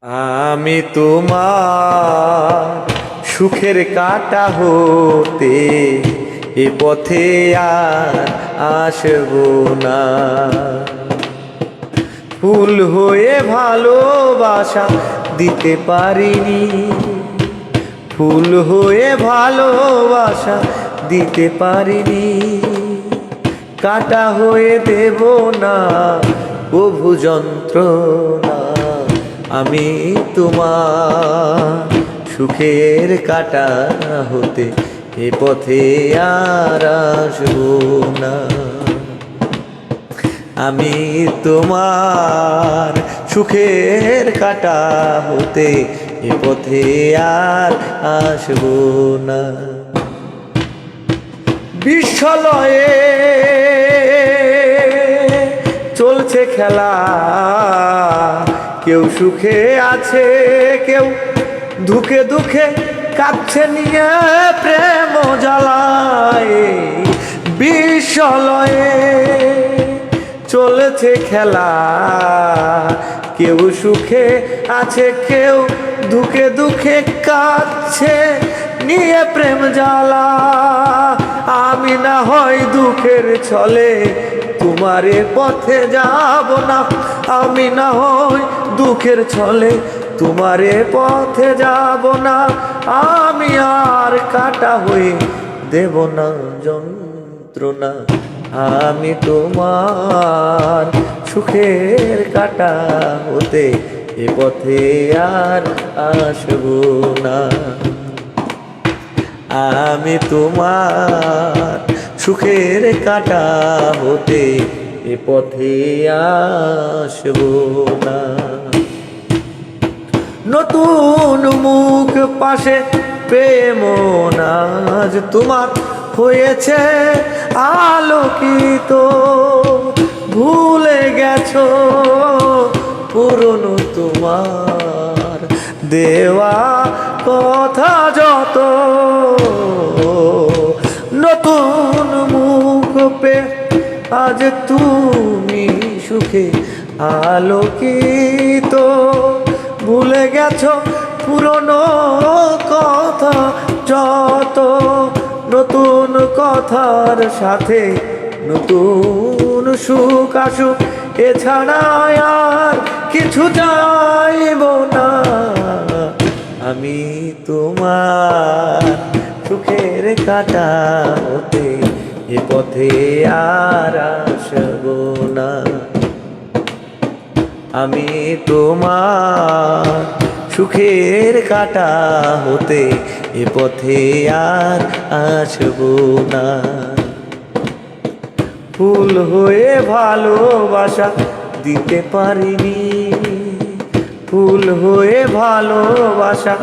আমি তোমার সুখের কাঁটা হতে এ পথে আর আসব না। ফুল হয়ে ভালোবাসা দিতে পারিনি, ফুল হয়ে ভালোবাসা দিতে পারিনি। কাঁটা হয়ে দেব না প্রভু যন্ত্রণা। আমি তোমার সুখের কাঁটা হতে এ পথে আর আসবো না। আমি তোমার সুখের কাঁটা হতে এ পথে আর আসবো না। বিশ্বলয়ে চলছে খেলা, কেউ সুখে আছে, কেউ দুঃখে দুঃখে কাঁদছে নিয়ে প্রেম জ্বালায়। বিশ্বলয়ে চলেছে খেলা, কেউ সুখে আছে, কেউ দুঃখে দুঃখে কাঁদছে নিয়ে প্রেম জ্বালা। আমি না হয় দুঃখের ছলে তোমারে পথে যাব না, আমি না হয় দুঃখের ছলে তোমারে পথে যাব না। আমি আর কাঁটা হয়ে দেব না যন্ত্রণা। আমি তোমার সুখের কাঁটা হতে এ পথে আর আসবো না। আমি তোমার সুখের কাঁটা হতে এ পথে আসবো না। নতুন মুখ পাশে প্রেম নাজ তোমার হয়েছে আলোকিত। ভুলে গেছো পুরনো তোমার দেওয়া কথা যত। নতুন মুখ পে আজ তুমি সুখে আলোকিত। ভুলে গেছো পুরনো কথা যত। নতুন কথার সাথে নতুন সুখ আসুক, এছাড়া আর কিছু চাইব না। আমি তোমার সুখের কাঁটা হতে এ পথে আর আসবো না। আমি তোমার সুখের কাঁটা হতে এ পথে আর আসবো না। ফুল হয়ে ভালোবাসা দিতে পারিনি, ফুল হয়ে ভালোবাসা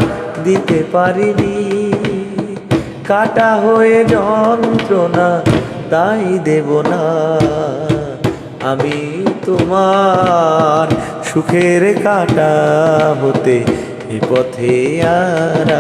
দিতে পারিনি। কাঁটা হয়ে যন্ত্রণা তাই দেব না। আমি তোমার সুখের কাঁটা হতে এ পথে আর